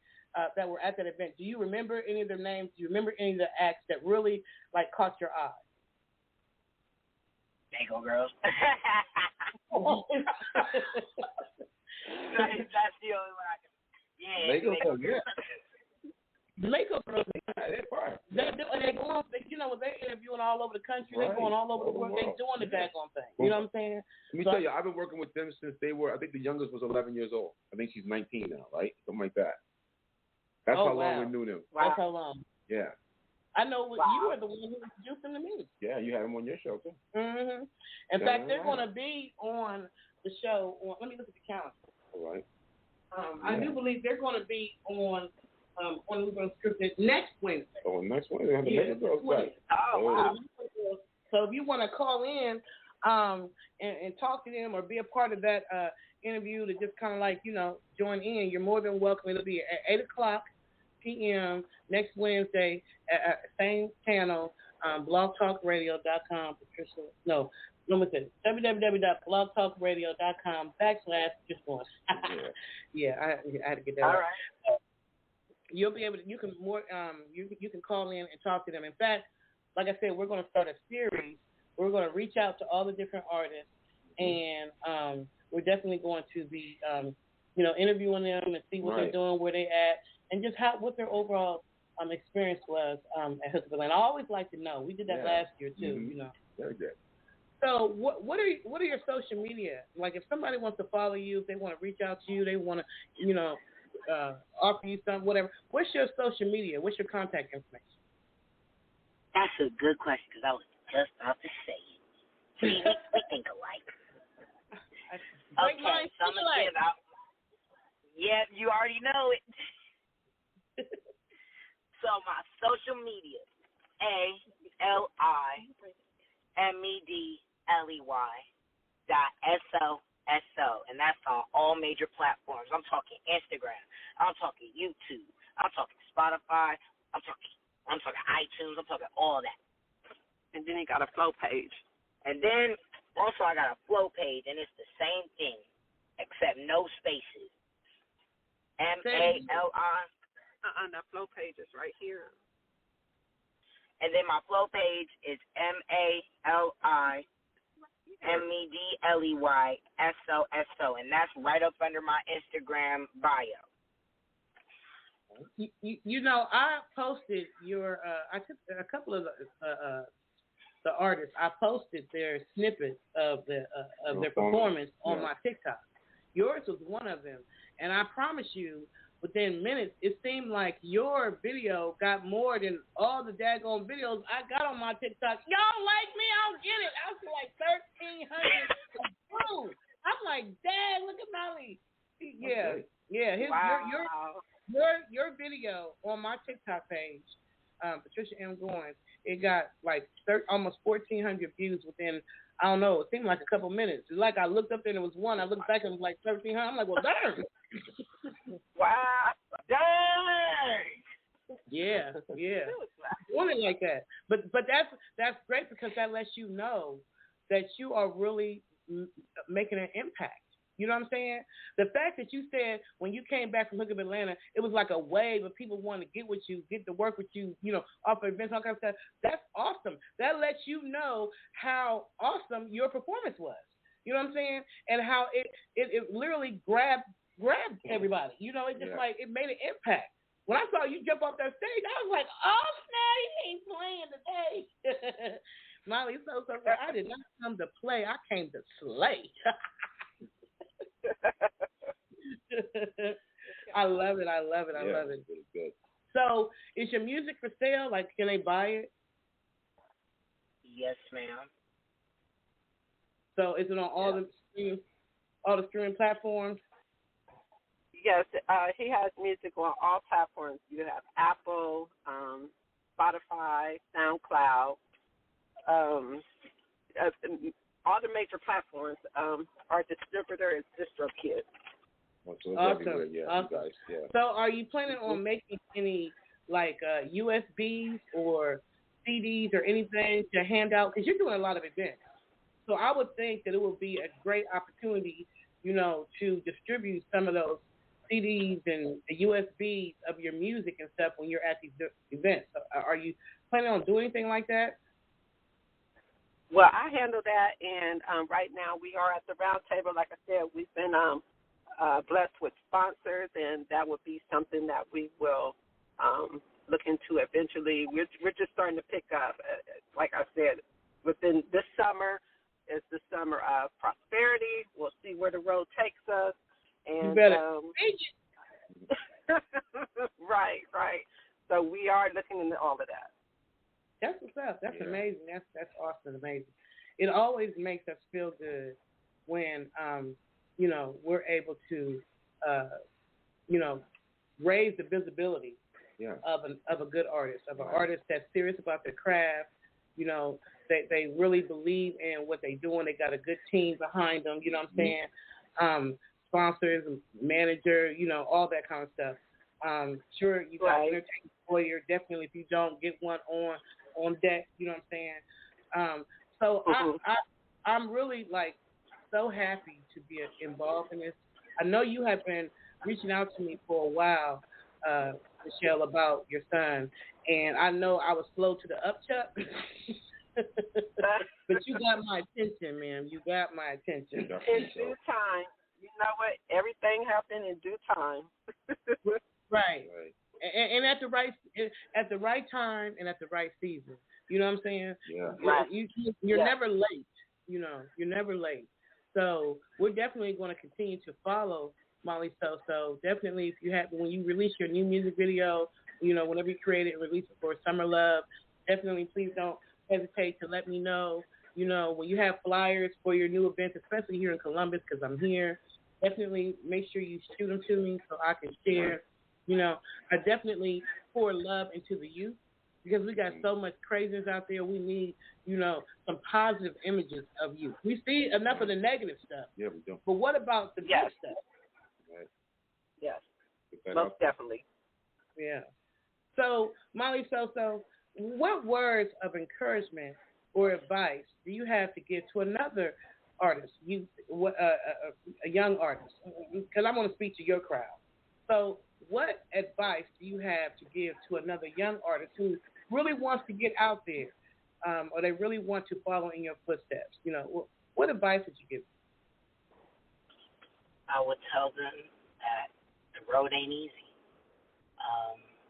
that were at that event? Do you remember any of their names? Do you remember any of the acts that really caught your eye? Dago Girls. That's the only one I can. Yeah. Dago Girls. Makeup Girls. They're fine. They're going. They're interviewing all over the country. Right. They're going all over the world. They're doing the daggone thing. You know what I'm saying? Let me tell you, I've been working with them since they were. I think the youngest was 11 years old. I think she's 19 now, right? Something like that. That's how long we knew them. Wow. That's how long. Yeah. I know you were the one who introduced them to me. Yeah, you had them on your show too. Mhm. In fact, they're going to be on the show. Let me look at the calendar. All right. I do believe they're going to be on Unscripted next Wednesday. Oh, next Wednesday. Have the Makeup Girls back. Oh, wow. So if you want to call in and talk to them or be a part of that interview to just kind of join in, you're more than welcome. It'll be at 8:00 p.m. next Wednesday at same channel, blogtalkradio.com. Patricia, no, let me say www.blogtalkradio.com /just one. Yeah, I had to get that. All right. You'll be able to. You can call in and talk to them. In fact, like I said, we're going to start a series. We're going to reach out to all the different artists, and we're definitely going to be, interviewing them and see what they're doing, where they at, and just what their overall experience was at Hookup Atlanta. I always like to know. We did that last year too. Mm-hmm. Very good. So what are your social media? Like if somebody wants to follow you, if they want to reach out to you, they want to, offer you something, whatever. What's your social media? What's your contact information? That's a good question because I was just about to say it. See, we think alike. Okay, so I'm going to give out. Yeah, you already know it. So my social media, ALIMED MaileySoSo, and that's on all major platforms. I'm talking Instagram, I'm talking YouTube, I'm talking Spotify, I'm talking iTunes, I'm talking all that. And then he got a flow page. And then also I got a flow page, and it's the same thing except no spaces. MALI. That flow page is right here. And then my flow page is MALIMEDLEYSOSO, and that's right up under my Instagram bio. You know, I posted your. I took a couple of the artists. I posted their snippets of their performance on my TikTok. Yours was one of them, and I promise you, within minutes, it seemed like your video got more than all the daggone videos I got on my TikTok. Y'all like me? I don't get it. I was like 1,300 views. I'm like, dang, look at Molly. Yeah, okay. Yeah. Your video on my TikTok page, Patricia M. Goins, it got like almost 1,400 views within, I don't know, it seemed like a couple minutes. It's like I looked up there and it was one. I looked back and it was like 1,300. I'm like, well, darn. Wow. Dang. Yeah. Doing it like that. But that's great because that lets you know that you are really making an impact. You know what I'm saying? The fact that you said when you came back from Hook Up Atlanta, it was like a wave of people wanting to get with you, get to work with you, you know, off of events, all kinds of stuff. That's awesome. That lets you know how awesome your performance was. You know what I'm saying? And how it literally grabbed everybody. You know, it just like it made an impact. When I saw you jump off that stage, I was like, oh snap, he ain't playing today. Molly, so I did not come to play. I came to slay. I love it. I love it. Really good. So, is your music for sale? Like, can they buy it? Yes, ma'am. So, is it on all the streaming platforms? Yes, he has music on all platforms. You have Apple, Spotify, SoundCloud, all the major platforms. Our distributor is DistroKid. So awesome. Yeah, awesome. You guys, yeah. So are you planning on making any like USBs or CDs or anything to hand out? Because you're doing a lot of events. So I would think that it would be a great opportunity, you know, to distribute some of those CDs and the USBs of your music and stuff when you're at these events. So are you planning on doing anything like that? Well, I handle that, and right now we are at the round table. Like I said, we've been blessed with sponsors, and that would be something that we will look into eventually. We're just starting to pick up. Like I said, within this summer is the summer of prosperity. We'll see where the road takes us. And, you better. Right. So we are looking into all of that. That's what's up. That's amazing. That's awesome, amazing. It always makes us feel good when, you know, we're able to, you know, raise the visibility of a good artist, of an artist that's serious about their craft. You know, they really believe in what they're doing. They got a good team behind them. You know what I'm saying? Sponsors, manager, you know, all that kind of stuff. Sure, you got entertainment lawyer. Definitely, if you don't get one on deck, you know what I'm saying? So I'm really like so happy to be involved in this. I know you have been reaching out to me for a while, Michelle, about your son, and I know I was slow to the upchuck, but you got my attention, ma'am. You got my attention. In due time. You know what? Everything happened in due time. Right. And at the right time and at the right season. You know what I'm saying? Yeah. Right. You're never late. You know, you're never late. So we're definitely going to continue to follow Molly SoSo. Definitely, when you release your new music video, you know, whenever you create it and release it for Summer Love, definitely please don't hesitate to let me know. You know, when you have flyers for your new events, especially here in Columbus, because I'm here, definitely make sure you shoot them to me so I can share. You know, I definitely pour love into the youth. because we got so much craziness out there. We need, some positive images of you. We see enough of the negative stuff. Yeah, we do. But what about the good stuff? Right. Yes, most definitely. Yeah. So, Molly SoSo, what words of encouragement or advice do you have to give to another artist, a young artist? Because I want to speak to your crowd. So, what advice do you have to give to another young artist who really wants to get out there, or they really want to follow in your footsteps? What advice would you give? I would tell them that the road ain't easy.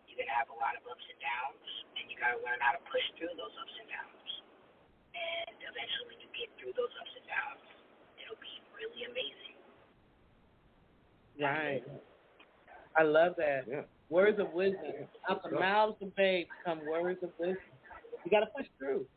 You're going to have a lot of ups and downs, and you got to learn how to push through those ups and downs. And eventually when you get through those ups and downs, it'll be really amazing. Right. I love that. Yeah. Words of wisdom. Out the mouths of babes come words of wisdom. You got to push through.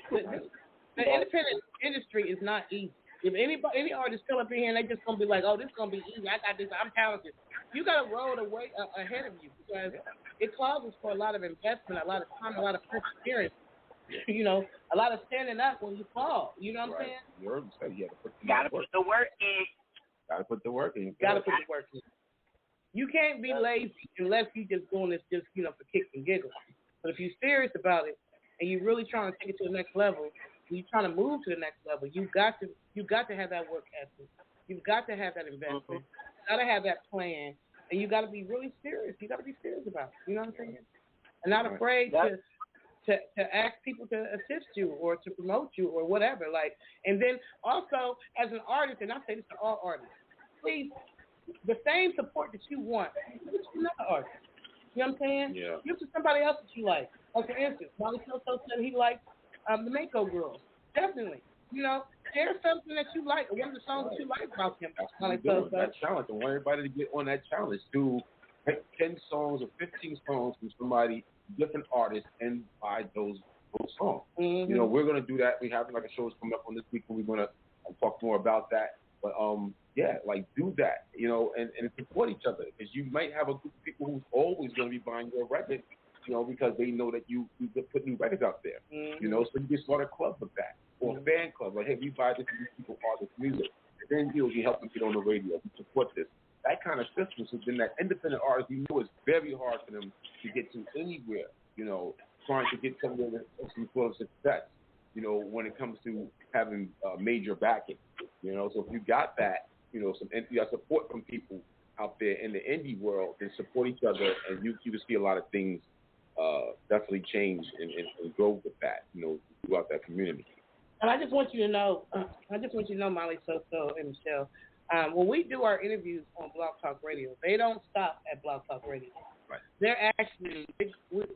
The independent industry is not easy. If any artist come up in here and they just going to be like, oh, this is going to be easy, I got this, I'm talented. You got to roll the way ahead of you, because it causes for a lot of investment, a lot of time, a lot of perseverance. A lot of standing up when you fall. You know what I'm saying? You already said you got to put the work in. Got to put the work in. Got to put the work in. You can't be lazy unless you just doing this just, for kicks and giggles. But if you're serious about it and you're really trying to take it to the next level, you're trying to move to the next level, you got to have that work ethic. You've got to have that investment. You got to have that plan, and you got to be really serious. You got to be serious about it. You know what I'm saying? And not afraid to ask people to assist you or to promote you or whatever. And then also as an artist, and I say this to all artists, please, the same support that you want, give it to another artist. You know what I'm saying? Yeah. Give it to somebody else that you like. Like, for instance, Molly SoSo said he liked the Mako Girls. Definitely. Share something that you like, or one of the songs that you like about him. Molly SoSo. That challenge. I want everybody to get on that challenge. Do 10 songs or 15 songs from somebody, different artists, and buy those songs. Mm-hmm. We're going to do that. We have like a show coming up on this week where we're going to talk more about that. But do that, and support each other, because you might have a group of people who's always going to be buying your record, because they know that you put new records out there, mm-hmm. So you can start a club with that, or a fan club, like, hey, we buy this, these people are this music, and then you help them get on the radio, you support this, that kind of system. So then that independent artist, it's very hard for them to get to anywhere, trying to get some sort of success, when it comes to having major backing, So if you got that, some support from people out there in the indie world, then support each other, and you can see a lot of things definitely change and grow with that, throughout that community. And I just want you to know, Molly SoSo and Michelle, when we do our interviews on Blog Talk Radio, they don't stop at Blog Talk Radio. Right. They're actually, once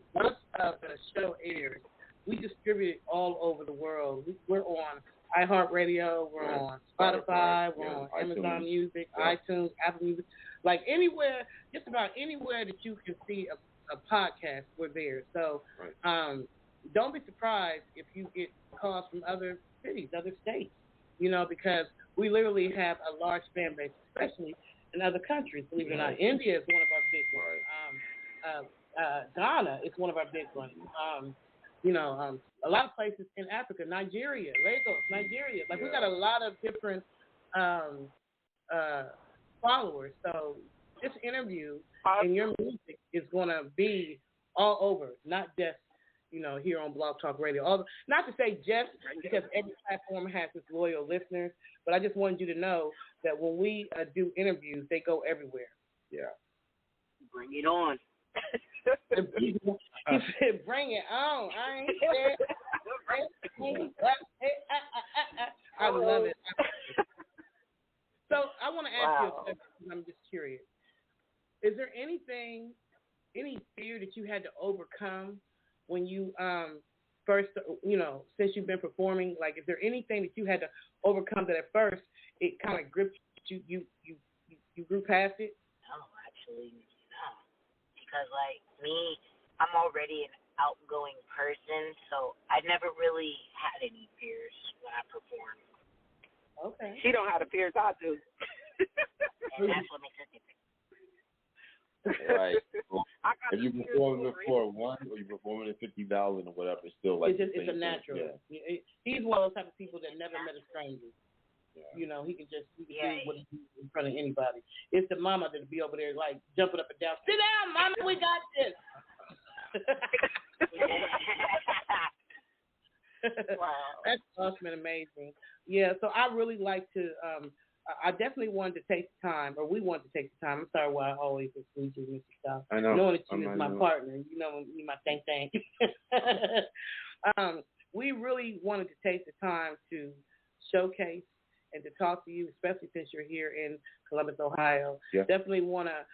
the show airs, we distribute it all over the world. We're on iHeartRadio, we're on Spotify, we're on Amazon Music, iTunes, Apple Music, like anywhere, just about anywhere that you can see a podcast, we're there. So don't be surprised if you get calls from other cities, other states, because we literally have a large fan base, especially in other countries. Believe it or not, India is one of our big ones. Ghana is one of our big ones. A lot of places in Africa, Nigeria, Lagos, Nigeria. Like, we got a lot of different followers. So this interview and your music is going to be all over, not just, here on Blog Talk Radio. Not to say just, because every platform has its loyal listeners, but I just wanted you to know that when we do interviews, they go everywhere. Yeah. Bring it on. He said, bring it on. I ain't scared. I love it. So I want to ask you a question. I'm just curious. Is there any fear that you had to overcome when you first, since you've been performing? Like, is there anything that you had to overcome that at first it kind of gripped you? You grew past it? No, actually, no. Because, like, me, I'm already an outgoing person, so I never really had any fears when I perform. Okay. She don't have the fears I do. And that's what makes it different. Right. I got you performing for one or you performing at 50,000 or whatever, it's still like it's a natural. Yeah. He's one of those type of people that never met a stranger. Yeah. You know, he can do what he do in front of anybody. It's the mama that'll be over there like jumping up and down. Sit down, mama, we got this. Wow. That's awesome and amazing. Yeah, so I really like to I definitely wanted to take the time, or we wanted to take the time. I'm sorry why I always exclude you, Mr. Stout. I know. Knowing that you is my partner, you know me, my thing. We really wanted to take the time to showcase and to talk to you, especially since you're here in Columbus, Ohio. Yeah. Definitely want to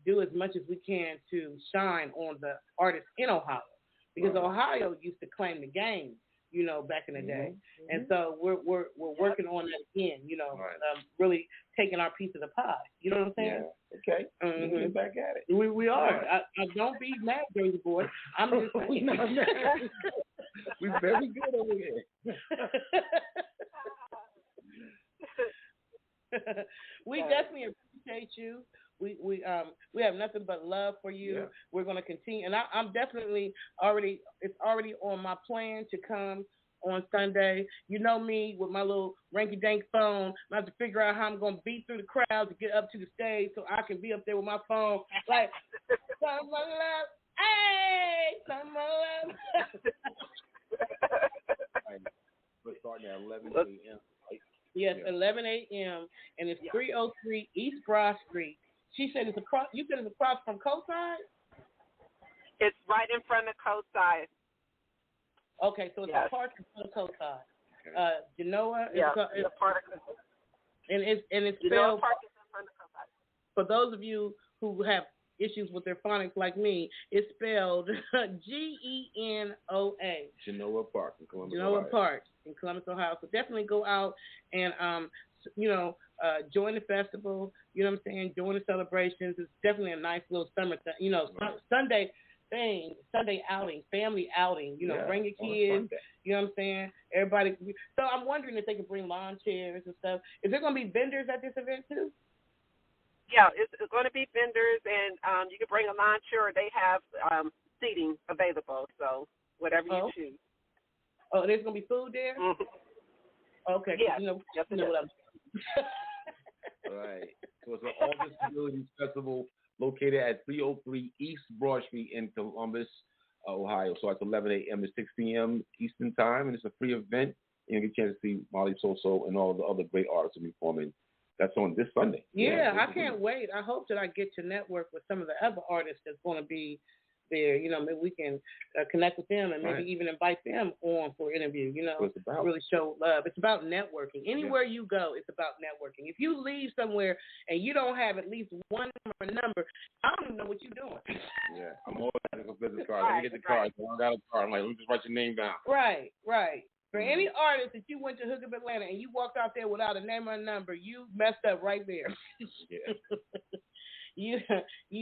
do as much as we can to shine on the artists in Ohio, because Ohio used to claim the game, you know, back in the day. Mm-hmm. And so we're working on that again, you know, really taking our piece of the pie. You know what I'm saying? Yeah. Okay. Let's get back at it. We are. I don't be mad, Jersey boy. I'm just saying. We're very good over here. We definitely appreciate you. We have nothing but love for you. Yeah. We're going to continue, and I'm definitely it's already on my plan to come on Sunday. You know me with my little rinky-dink phone. I have to figure out how I'm going to beat through the crowd to get up to the stage so I can be up there with my phone like, some love, hey, some love. We're starting at 11 a.m. Yes, 11 a.m. and it's 303 East Broad Street. She said it's across. You said it's across from Coastside. It's right in front of Coastside. Okay, so it's a park in front of Coastside. Genoa. It's a park. And it's Genoa spelled. Park is in front of Coastside. For those of you who have issues with their phonics like me, it's spelled Genoa. Genoa Park in Columbus, Genoa Ohio. Park in Columbus, Ohio. So definitely go out and join the festival. You know what I'm saying? Join the celebrations. It's definitely a nice little summer Sunday thing, Sunday outing, family outing. You know, bring your kids. You know what I'm saying? Everybody. So I'm wondering if they can bring lawn chairs and stuff. Is there going to be vendors at this event too? Yeah, it's going to be vendors, and you can bring a lawn chair. They have seating available, so whatever you choose. Oh, there's going to be food there? Mm-hmm. Okay. Yeah. You know what I'm All right. So it's an August Community Festival located at 303 East Broad Street in Columbus, Ohio. So it's 11 a.m. to 6 p.m. Eastern Time, and it's a free event. You get a chance to see Molly SoSo and all the other great artists will be performing. That's on this Sunday. Yeah, I can't wait. I hope that I get to network with some of the other artists that's going to be there. You know, maybe we can connect with them and maybe even invite them on for an interview, you know, really show love. It's about networking. Anywhere you go, it's about networking. If you leave somewhere and you don't have at least one number, I don't even know what you're doing. Yeah, I'm always having a business card. Let me get the card. I got a card. I'm like, let me just write your name down. Right. For any artist that you went to Hook Up Atlanta and you walked out there without a name or a number, you messed up right there. You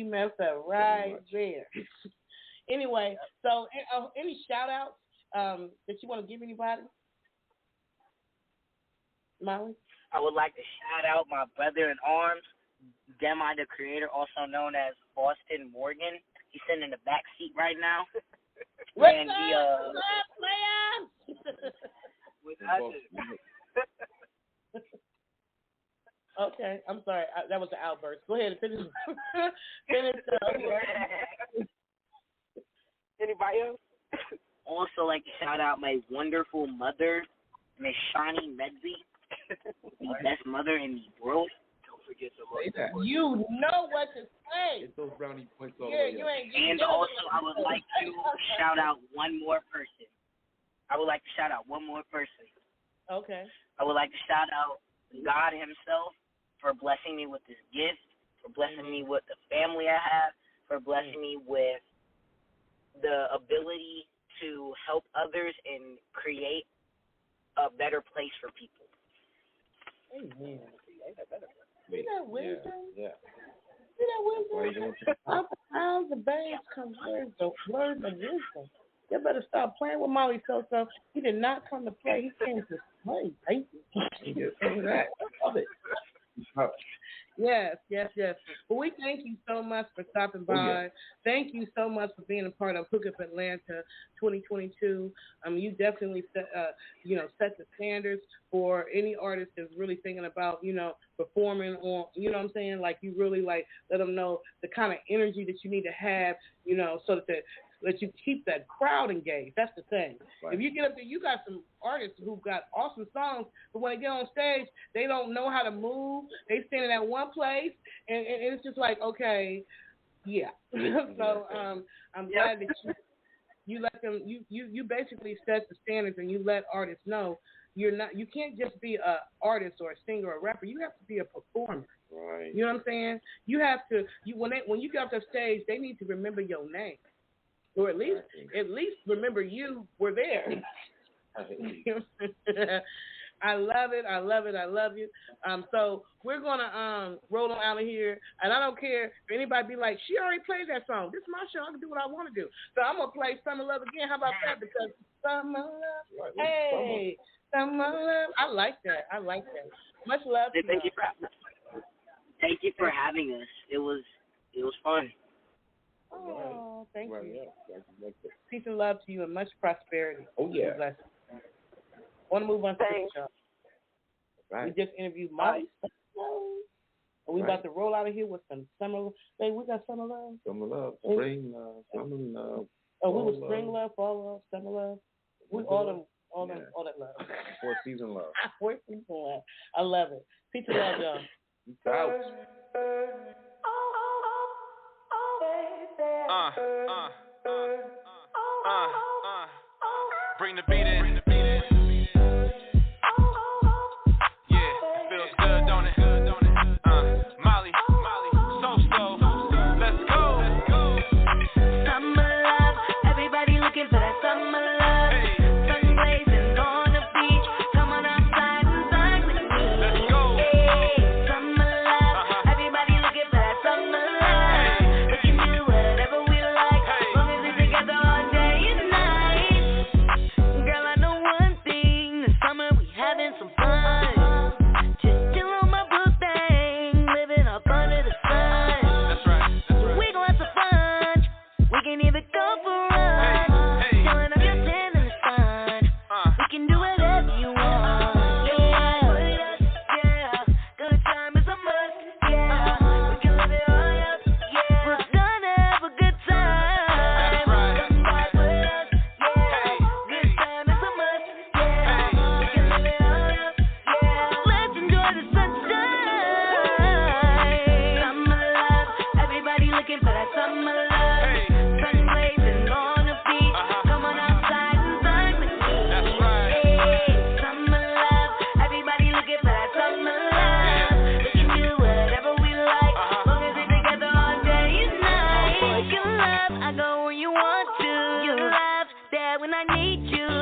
messed up right there. Anyway, so any shout-outs that you want to give anybody? Molly? I would like to shout out my brother in arms, Demi the Creator, also known as Austin Morgan. He's sitting in the back seat right now. And okay, I'm sorry. That was an outburst. Go ahead and finish. Anybody else? Also like to shout out my wonderful mother, Miss Shawnee Medley, the best mother in the world. Don't forget to say that. You know what to say. Get those brownie points all the way up. And also, I would like to shout out one more person. Okay. I would like to shout out God himself for blessing me with this gift, for blessing me with the family I have, for blessing me with the ability to help others and create a better place for people. Amen. See that wisdom? Yeah. See that wisdom? Out the mouths of babes come words of wisdom. You better stop playing with Molly SoSo. He did not come to play. He came to play. Thank you. He did some of that. I love it. Yes. Well, we thank you so much for stopping by. Oh, yeah. Thank you so much for being a part of Hook Up Atlanta 2022. You definitely set the standards for any artist that's really thinking about, performing on, you know what I'm saying? Like, you really, like, let them know the kind of energy that you need to have, so that you keep that crowd engaged. That's the thing. Right. If you get up there, you got some artists who've got awesome songs, but when they get on stage, they don't know how to move. They standing at one place, and it's just like, okay, yeah. So I'm glad that you let them. You basically set the standards, and you let artists know you can't just be a artist or a singer or a rapper. You have to be a performer. Right. You know what I'm saying? You have to. When you get off the stage, they need to remember your name. Or at least remember you were there. I love it. I love you. So we're gonna roll on out of here, and I don't care if anybody be like, she already played that song. This is my show. I can do what I want to do. So I'm gonna play Summer Love again. How about that? Because Summer Love. Hey, Summer Love. I like that. Much love. Thank you for having us. It was fun. Oh, thank you. Yeah. Peace and love to you and much prosperity. Oh, yeah. Want to move on to the show. Right. We just interviewed Molly. Are we about to roll out of here with some summer love? Hey, we got summer love. Summer love, spring love, summer love. Oh, we were spring love, fall love, summer love. We all that love. Fourth season love. Fourth season love. I love it. Peace and love, y'all. Stout. Bring the beat in. Yeah, feels good, don't it? Molly, SoSo, let's go. Summer love, everybody looking for that summer love. Sun blazing on the beach, come on outside and vibe with me. Let's go. Hey, summer love, everybody looking for that summer love. We can do whatever we like, long as we're together all day and night. Girl, I know one thing, this summer we having some fun. Just chill on my book thing, living up under the sun. That's right. We gon' have some fun. We can even go for a run. Chillin' up your tan in the sun. We can do whatever you want. Yeah. Good time is a must. Yeah. We can live it all up. Yeah. We're gonna have a good time. That's right. Come back with us. Yeah. Good time is a must. Yeah. We can live it all up. Yeah. Let's enjoy the sunshine. Summer love. Everybody looking for that summer love. Sun blazing on the beach. Come on outside and vibe with me. That's right. Hey, summer love. Everybody looking for that summer love. We can do whatever we like, long as we're together all day and night. You love, I go where you want to. You love, there when I need you.